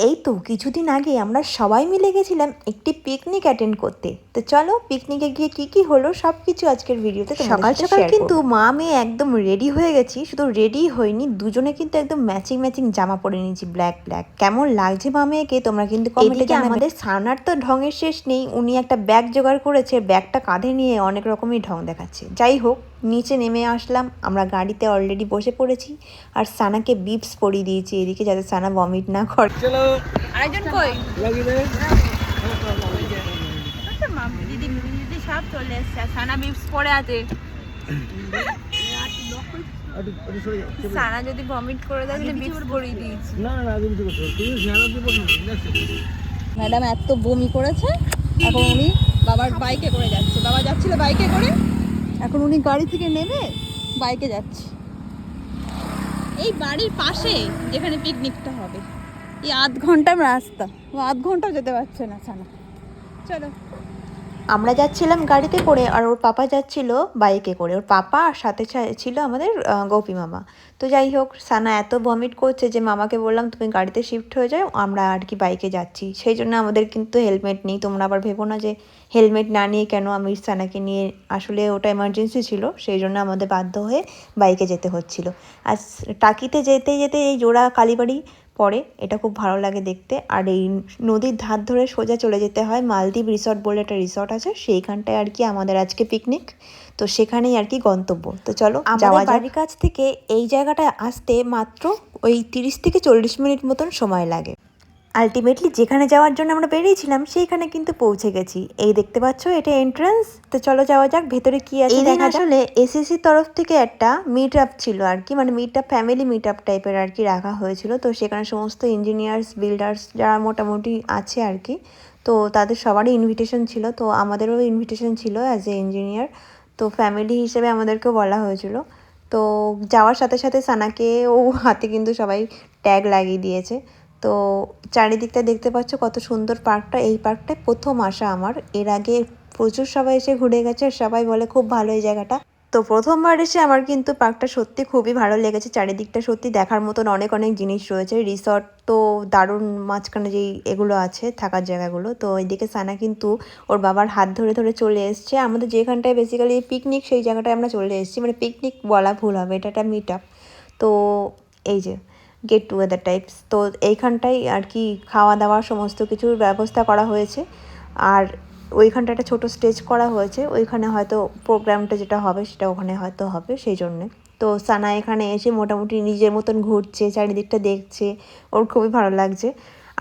এই তো কিছুদিন আগে আমরা সবাই মিলে গেছিলাম একটি পিকনিক অ্যাটেন্ড করতে। তো চলো পিকনিকে গিয়ে কি কি হলো সব কিছু আজকের ভিডিওতে সকাল সকাল কিন্তু মা মেয়ে একদম রেডি হয়ে গেছি। শুধু রেডি হয়নি, দুজনে কিন্তু একদম ম্যাচিং ম্যাচিং জামা পরে নিয়েছি, ব্ল্যাক ব্ল্যাক। কেমন লাগছে মা মেয়েকে তোমরা কিন্তু কমেন্টে জানাবে। আমাদের সানার তো ঢঙের শেষ নেই, উনি একটা ব্যাগ জোগাড় করেছে, ব্যাগটা কাঁধে নিয়ে অনেক রকমই ঢং দেখাচ্ছে। যাই হোক, নিচে নেমে আসলাম, আমরা গাড়িতে অলরেডি বসে পড়েছি আর সানাকে বিপস পরিয়ে দিয়েছি এদিকে, যাতে সানা ভমিট না করে। চলো আরেকজন কই লাগি রে মাম্পি দিদি মিমি দিদি সব চলে এসছে, সানা বিপস পড়ে আছে। সানা যদি ভমিট করে দেয় তাহলে বিপস পরিয়ে দিয়েছি। না না আমি কিছু করতে তুমি ঝাড়া দিয়ে বসো দেখছো ম্যাডাম এত বমি করেছে, এখন উনি বাবার বাইকে করে যাচ্ছে। বাবা যাচ্ছিল বাইকে করে, এখন উনি গাড়ি থেকে নেমে বাইকে যাচ্ছে। এই বাড়ির পাশে যেখানে পিকনিকটা হবে, এই আধ ঘন্টার রাস্তা, ও আধ ঘন্টাও যেতে পারছে না সানা। চলো। আমরা যাচ্ছিলাম গাড়িতে করে আর ওর পাপা যাচ্ছিল বাইকে করে। ওর পাপা আর সাথে ছিল আমাদের গোপী মামা। তো যাই হোক, সানা এত ভমিট করছে যে মামাকে বললাম তুমি গাড়িতে শিফট হয়ে যাও, আমরা আর কি বাইকে যাচ্ছি। সেই জন্য আমাদের কিন্তু হেলমেট নেই। তোমরা আবার ভেবো না যে হেলমেট না নিয়ে কেন আমি সানাকে নিয়ে, আসলে ওটা এমার্জেন্সি ছিল, সেই জন্য আমাদের বাধ্য হয়ে বাইকে যেতে হচ্ছিল। আর টাকিতে যেতে যেতে এই জোড়া কালীবাড়ি পরে, এটা খুব ভালো লাগে দেখতে। আর এই নদীর ধার ধরে সোজা চলে যেতে হয় মালদ্বীপ রিসর্ট বলে একটা রিসর্ট আছে, সেইখানটায় আর কি আমাদের আজকে পিকনিক। তো সেখানেই আর কি গন্তব্য। তো চলো যাওয়া যাক। বাড়ির কাছ থেকে এই জায়গাটায় আসতে মাত্র ওই 30 থেকে 40 মিনিট মতন সময় লাগে। আলটিমেটলি যেখানে যাওয়ার জন্য আমরা বেরিয়েছিলাম সেইখানে কিন্তু পৌঁছে গেছি। এই দেখতে পাচ্ছ এটা এন্ট্রান্স। তো চলো যাওয়া যাক ভেতরে কি আছে দেখা যাক। আসলে এসএসসি তরফ থেকে একটা মিট আপ ছিল আর কি, মানে meet up, family meet up টাইপের আর কি রাখা হয়েছিল। তো সেখানে সমস্ত ইঞ্জিনিয়ার্স, বিল্ডার্স যারা মোটামুটি আছে আর কি, তো তাদের সবারই ইনভিটেশন ছিল। তো আমাদেরও ইনভিটেশন ছিল অ্যাজ এ ইঞ্জিনিয়ার। তো ফ্যামিলি হিসেবে আমাদেরকেও বলা হয়েছিল। তো যাওয়ার সাথে সাথে সানাকে ও হাতে কিন্তু সবাই ট্যাগ লাগিয়ে দিয়েছে। তো চারিদিকটা দেখতে পাচ্ছ কত সুন্দর পার্কটা। এই পার্কটায় প্রথম আসা আমার, এর আগে প্রচুর সবাই এসে ঘুরে গেছে, সবাই বলে খুব ভালো এই জায়গাটা। তো প্রথমবার এসে আমার কিন্তু পার্কটা সত্যি খুবই ভালো লেগেছে। চারিদিকটা সত্যি দেখার মতন অনেক অনেক জিনিস রয়েছে। রিসর্ট তো দারুণ, মাঝখানে যেই এগুলো আছে থাকার জায়গাগুলো। তো এইদিকে সানা কিন্তু ওর বাবার হাত ধরে ধরে চলে এসছে আমাদের যেখানটায় বেসিক্যালি পিকনিক, সেই জায়গাটায় আমরা চলে এসেছি। মানে পিকনিক বলা ভুল হবে, এটা একটা মিট আপ। তো এই যে গেট টুগেদার টাইপস। তো এইখানটাই আর কি খাওয়া দাওয়া সমস্ত কিছুর ব্যবস্থা করা হয়েছে। আর ওইখানটা একটা ছোটো স্টেজ করা হয়েছে, ওইখানে হয়তো প্রোগ্রামটা যেটা হবে সেটা ওখানে হয়তো হবে, সেই জন্যে। তো সানা এখানে এসে মোটামুটি নিজের মতন ঘুরছে, চারিদিকটা দেখছে, ওর খুবই ভালো লাগছে।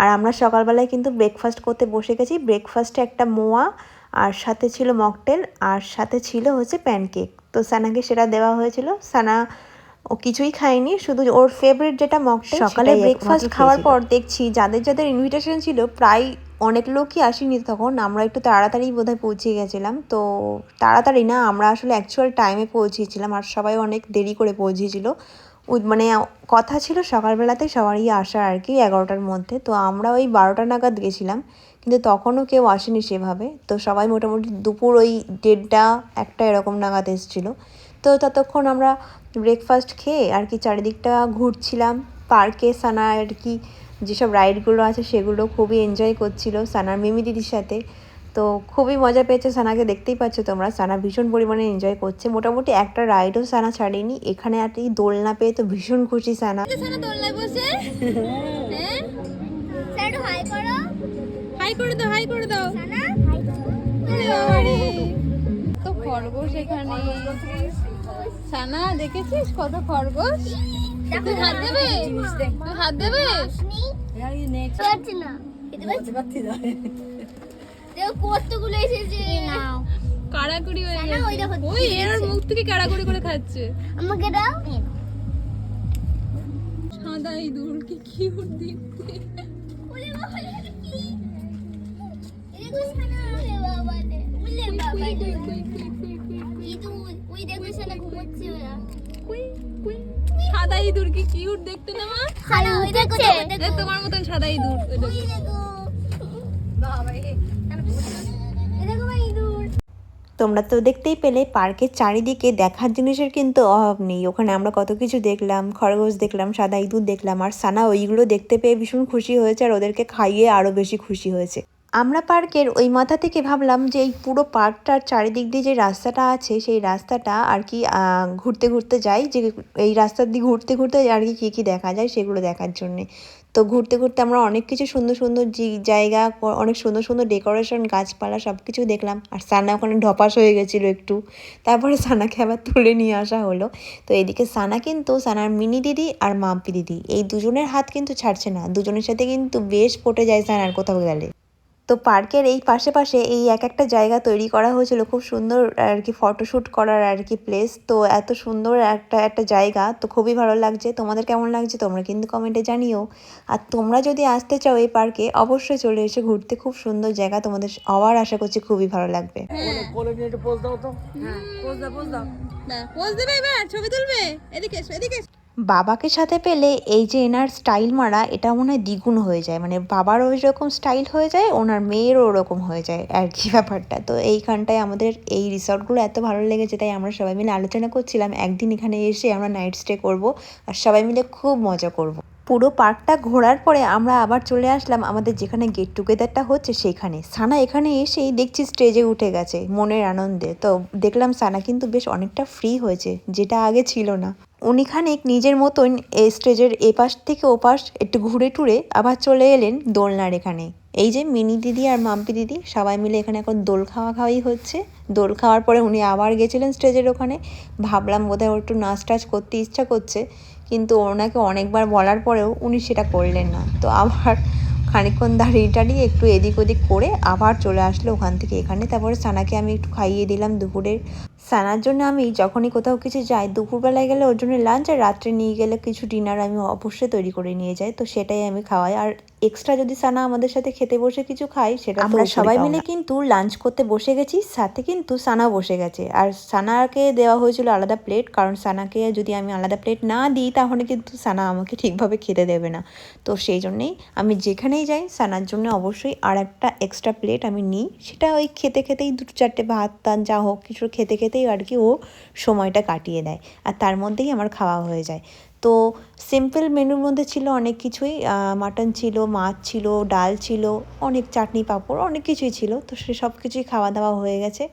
আর আমরা সকালবেলায় কিন্তু ব্রেকফাস্ট করতে বসে গেছি। ব্রেকফাস্টে একটা মোয়া, আর সাথে ছিল মকটেল, আর সাথে ছিল হচ্ছে প্যানকেক। তো সানাকে সেটা দেওয়া হয়েছিল। সানা ও কিছুই খায়নি, শুধু ওর ফেভারিট যেটা মকটেল। সকালে ব্রেকফাস্ট খাওয়ার পর দেখছি যাদের যাদের ইনভিটেশন ছিল প্রায় অনেক লোকই আসেনি। তখন আমরা একটু তাড়াতাড়ি বোধহয় পৌঁছে গেছিলাম। তো তাড়াতাড়ি না, আমরা আসলে অ্যাকচুয়াল টাইমে পৌঁছেছিলাম, আর সবাই অনেক দেরি করে পৌঁছেছিল। ওই মানে কথা ছিল সকালবেলাতে সবারই আসার আর কি 11টার মধ্যে। তো আমরা ওই 12টা নাগাদ গেছিলাম, কিন্তু তখনও কেউ আসেনি সেভাবে। তো সবাই মোটামুটি দুপুর ওই 1:30, 1টা এরকম নাগাদ এসেছিলো। তো ততক্ষণ আমরা ব্রেকফাস্ট খেয়ে আর কি চারিদিকটা ঘুরছিলাম পার্কে। সানা আর কি যেসব রাইডগুলো আছে সেগুলো খুবই এনজয় করছিল সানার মিমি দিদির সাথে। তো খুবই মজা পেয়েছে সানাকে, দেখতেই পাচ্ছ তোমরা। সানা ভীষণ পরিমাণে এনজয় করছে, মোটামুটি একটা রাইডও সানা ছাড়েনি। এখানে আর কি দোলনা পেয়ে তো ভীষণ খুশি সানা। দোলনায় বসে হাই করো, হাই করে দাও, হাই করে দাও। তো খরগোশ এখানে, সানা দেখেছিস কত খরগোশ? তুই হাত দেবে, তুই হাত দেবে কতগুলো এসেছে, কাড়াকুড়ি হয়ে গেছে। ওই এর মুখ থেকে কাড়াকুড়ি করে খাচ্ছে। আমাকে দাও। সাদা ইঁদুর কি কিউট দেখতে। ওরে বাবা এটা কি? এটা সানা রে বাবা রে। ওলে বাবা ইঁদুর, ওই দেখো সানা ঘুমাচ্ছে ওরা। কই কই সাদা ইঁদুর কি কিউট দেখতে না মা? সানা ওই দেখো, দেখ তোমার মতন সাদা ইঁদুর। ওই দেখো বাবা রে, কেন এই দেখো ভাই ইঁদুর। তোমরা তো দেখতেই পেলে পার্কের চারিদিকে দেখার জিনিসের কিন্তু অভাব নেই। ওখানে আমরা কত কিছু দেখলাম, খরগোশ দেখলাম, সাদা ইঁদুর দেখলাম, আর সানা ওইগুলো দেখতে পেয়ে ভীষণ খুশি হয়েছে আর ওদেরকে খাইয়ে আরও বেশি খুশি হয়েছে। আমরা পার্কের ওই মাথা থেকে ভাবলাম যে এই পুরো পার্কটার চারিদিক দিয়ে যে রাস্তাটা আছে সেই রাস্তাটা আর কি ঘুরতে ঘুরতে যাই, যে এই রাস্তার দিয়ে ঘুরতে ঘুরতে আর কি কী কী দেখা যায় সেগুলো দেখার জন্যে। তো ঘুরতে ঘুরতে আমরা অনেক কিছু সুন্দর সুন্দর জায়গা, অনেক সুন্দর সুন্দর ডেকোরেশন, গাছপালা সব কিছু দেখলাম। আর সানা ওখানে ঢপাস হয়ে গেছিলো একটু, তারপরে সানাকে আবার তুলে নিয়ে আসা হলো। তো এদিকে সানা কিন্তু, সানার মিনি দিদি আর মাম্পি দিদি এই দুজনের হাত কিন্তু ছাড়ছে না, দুজনের সাথে কিন্তু বেশ পটে যায় সানার কোথাও গেলে। তো পার্কের এই পাশে পাশে এই এক একটা জায়গা তৈরি করা হয়েছিল খুব সুন্দর আর কি ফটোশ্যুট করার আর কি প্লেস। তো এত সুন্দর একটা জায়গা, তো খুবই ভালো লাগছে। তোমাদের কেমন লাগছে তোমরা কিন্তু কমেন্টে জানিও। আর তোমরা যদি আসতে চাও এই পার্কে অবশ্যই চলে এসে ঘুরতে, খুব সুন্দর জায়গা, তোমাদের আবার আশা করছি খুবই ভালো লাগবে। কোলে নিয়ে একটু পোজ দাও তো। হ্যাঁ পোজ দাও পোজ দেবে, এবার ছবি তুলবে, এদিকে এসো এদিকে এসো। বাবাকে সাথে পেলে এই যে এনার স্টাইল মারা এটা মনে হয় দ্বিগুণ হয়ে যায়, মানে বাবার ওই রকম স্টাইল হয়ে যায়, ওনার মেয়েরও ওরকম হয়ে যায় আর কি ব্যাপারটা। তো এইখানটায় আমাদের এই রিসর্টগুলো এত ভালো লেগেছে, তাই আমরা সবাই মিলে আলোচনা করছিলাম একদিন এখানে এসে আমরা নাইট স্টে করব আর সবাই মিলে খুব মজা করব। পুরো পার্কটা ঘোরার পরে আমরা আবার চলে আসলাম আমাদের যেখানে গেট টুগেদারটা হচ্ছে সেখানে। সানা এখানে এসেই দেখছি স্টেজে উঠে গেছে মনের আনন্দে। তো দেখলাম সানা কিন্তু বেশ অনেকটা ফ্রি হয়েছে, যেটা আগে ছিল না। উনি খানিক নিজের মতন এই স্টেজের এপাশ থেকে ওপাশ একটু ঘুরে টুরে আবার চলে এলেন দোলনার এখানে। এই যে মিনি দিদি আর মাম্পি দিদি সবাই মিলে এখানে এখন দোল খাওয়াই হচ্ছে। দোল খাওয়ার পরে উনি আবার গেছিলেন স্টেজের ওখানে। ভাবলাম বোধহয় ওর একটু নাচ টাচ করতে ইচ্ছা করছে, কিন্তু ওনাকে অনেকবার বলার পরেও উনি সেটা করলেন না। তো আবার খানিকক্ষণ দাঁড়িয়ে টাড়িয়ে একটু এদিক ওদিক করে আবার চলে আসলো ওখান থেকে এখানে। তারপরে সানাকে আমি একটু খাইয়ে দিলাম দুপুরের। সানার জন্য আমি যখনই কোথাও কিছু যাই, দুপুরবেলায় গেলে ওর জন্য লাঞ্চ, আর রাত্রে নিয়ে গেলে কিছু ডিনার আমি অবশ্যই তৈরি করে নিয়ে যাই। তো সেটাই আমি খাওয়াই। আর এক্সট্রা যদি সানা আমাদের সাথে খেতে বসে কিছু খাই, সেটা আমরা সবাই মিলে কিন্তু লাঞ্চ করতে বসে গেছি, সাথে কিন্তু সানা বসে গেছে। আর সানাকে দেওয়া হয়েছিল আলাদা প্লেট, কারণ সানাকে যদি আমি আলাদা প্লেট না দিই তাহলে কিন্তু সানা আমাকে ঠিকভাবে খেতে দেবে না। তো সেই জন্যেই আমি যেখানেই যাই সানার জন্য অবশ্যই আর একটা এক্সট্রা প্লেট আমি নিই। সেটা ওই খেতে খেতেই দুটো চারটে ভাত টান যা হোক কিছু খেতে খেতেই আর কি ও সময়টা কাটিয়ে দেয়, আর তার মধ্যেই আমার খাওয়া হয়ে যায়। তো সিম্পল মেনুর মধ্যে ছিল অনেক কিছুই, মাটন ছিল, মাছ ছিল, ডাল ছিল, অনেক চাটনি পাঁপড়, অনেক কিছুই ছিল। তো সে সব কিছুই খাওয়া দাওয়া হয়ে গেছে।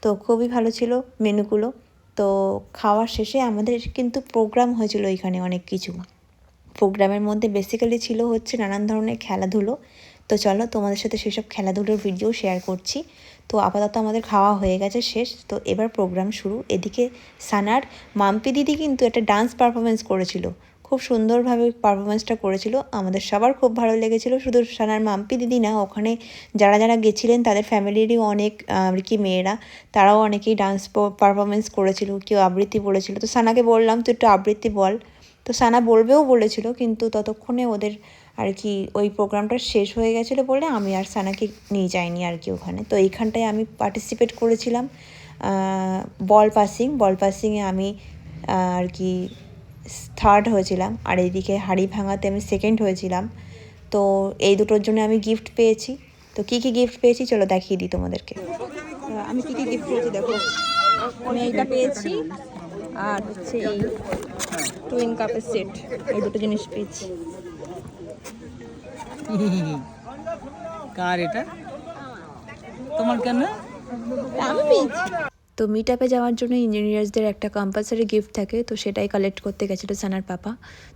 তো খুবই ভালো ছিল মেনুগুলো। তো খাওয়ার শেষে আমাদের কিন্তু প্রোগ্রাম হয়েছিল এখানে অনেক কিছু। প্রোগ্রামের মধ্যে বেসিক্যালি ছিল হচ্ছে নানান ধরনের খেলাধুলো। তো চলো তোমাদের সাথে সেসব খেলাধুলোর ভিডিও শেয়ার করছি। তো আপাতত আমাদের খাওয়া হয়ে গেছে শেষ, তো এবার প্রোগ্রাম শুরু। এদিকে সানার মাম্পি দিদি কিন্তু একটা ডান্স পারফরমেন্স করেছিল, খুব সুন্দরভাবে পারফরমেন্সটা করেছিল, আমাদের সবার খুব ভালো লেগেছিল। শুধু সানার মাম্পি দিদি না, ওখানে যারা যারা গেছিলেন তাদের ফ্যামিলিরই অনেক আর কি মেয়েরা, তারাও অনেকেই ডান্স পারফরমেন্স করেছিল, কেউ আবৃত্তি বলেছিল। তো সানাকে বললাম তুই একটু আবৃত্তি বল, তো সানা বলবেও বলেছিল, কিন্তু ততক্ষণে ওদের আর কি ওই প্রোগ্রামটা শেষ হয়ে গেছিলো বলে আমি আর সানাকে নিয়ে যাইনি আর কি ওখানে। তো এইখানটায় আমি পার্টিসিপেট করেছিলাম বল পাসিংয়ে আমি আর কি থার্ড হয়েছিলাম, আর এইদিকে হাড়ি ভাঙাতে আমি সেকেন্ড হয়েছিলাম। তো এই দুটোর জন্য আমি গিফট পেয়েছি। তো কী কী গিফট পেয়েছি চলো দেখিয়ে দিই তোমাদেরকে। আমি কী কী গিফট পেয়েছি দেখো। আমি এইটা পেয়েছি, আর হচ্ছে এই টুইন কাপের সেট, এই দুটো জিনিস পেয়েছি। কার এটা? তোমার কেন? আমি পেয়েছি। তো মিট আপে যাওয়ার জন্য ইঞ্জিনিয়ার্সদের একটা কম্পালসারি গিফট থাকে, তো সেটাই কালেক্ট করতে গেছিলো সানার পাপা।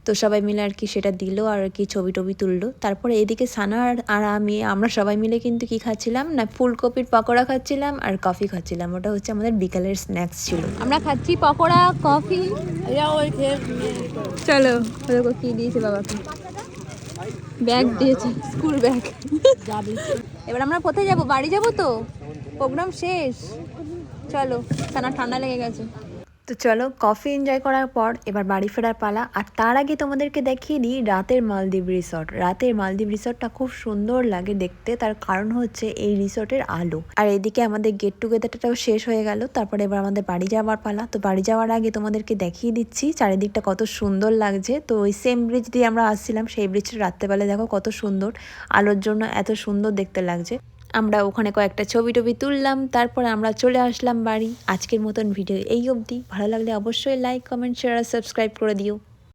তো সবাই মিলে আর কি সেটা দিল আর কি ছবি টবি তুললো। তারপরে এদিকে সানা আর আমরা সবাই মিলে কিন্তু কি খাচ্ছিলাম না, ফুলকপির পকোড়া খাচ্ছিলাম আর কফি খাচ্ছিলাম। ওটা হচ্ছে আমাদের বিকালের স্ন্যাক্স ছিল। আমরা খাচ্ছি পকোড়া কফি। চলো দেখো কি দিয়েছে বাবাকে, ব্যাগ দিয়েছে, স্কুল ব্যাগ। এবার আমরা কোথায় যাব? বাড়ি যাব তো, প্রোগ্রাম শেষ। চলো, সানা ঠান্ডা লেগে গেছে। তো চলো কফি এনজয় করার পর এবার বাড়ি ফেরার পালা। আর তার আগে তোমাদেরকে দেখিয়ে দিই রাতের মালদ্বীপ রিসর্ট। রাতের মালদ্বীপ রিসর্টটা খুব সুন্দর লাগে দেখতে, তার কারণ হচ্ছে এই রিসর্টের আলো। আর এদিকে আমাদের গেট টুগেদারটাও শেষ হয়ে গেল, তারপরে এবার আমাদের বাড়ি যাওয়ার পালা। তো বাড়ি যাওয়ার আগে তোমাদেরকে দেখিয়ে দিচ্ছি চারিদিকটা কত সুন্দর লাগছে। তো ওই সেম ব্রিজ দিয়ে আমরা আসছিলাম, সেই ব্রিজটা রাত্রেবেলা দেখো কত সুন্দর, আলোর জন্য এত সুন্দর দেখতে লাগছে। আমরা ওখানে কয়েকটা ছবি টবি তুললাম, তারপর আমরা চলে আসলাম বাড়ি। আজকের মতন ভিডিও এই অবধি। ভালো লাগলে অবশ্যই লাইক, কমেন্ট, শেয়ার আর সাবস্ক্রাইব করে দিও।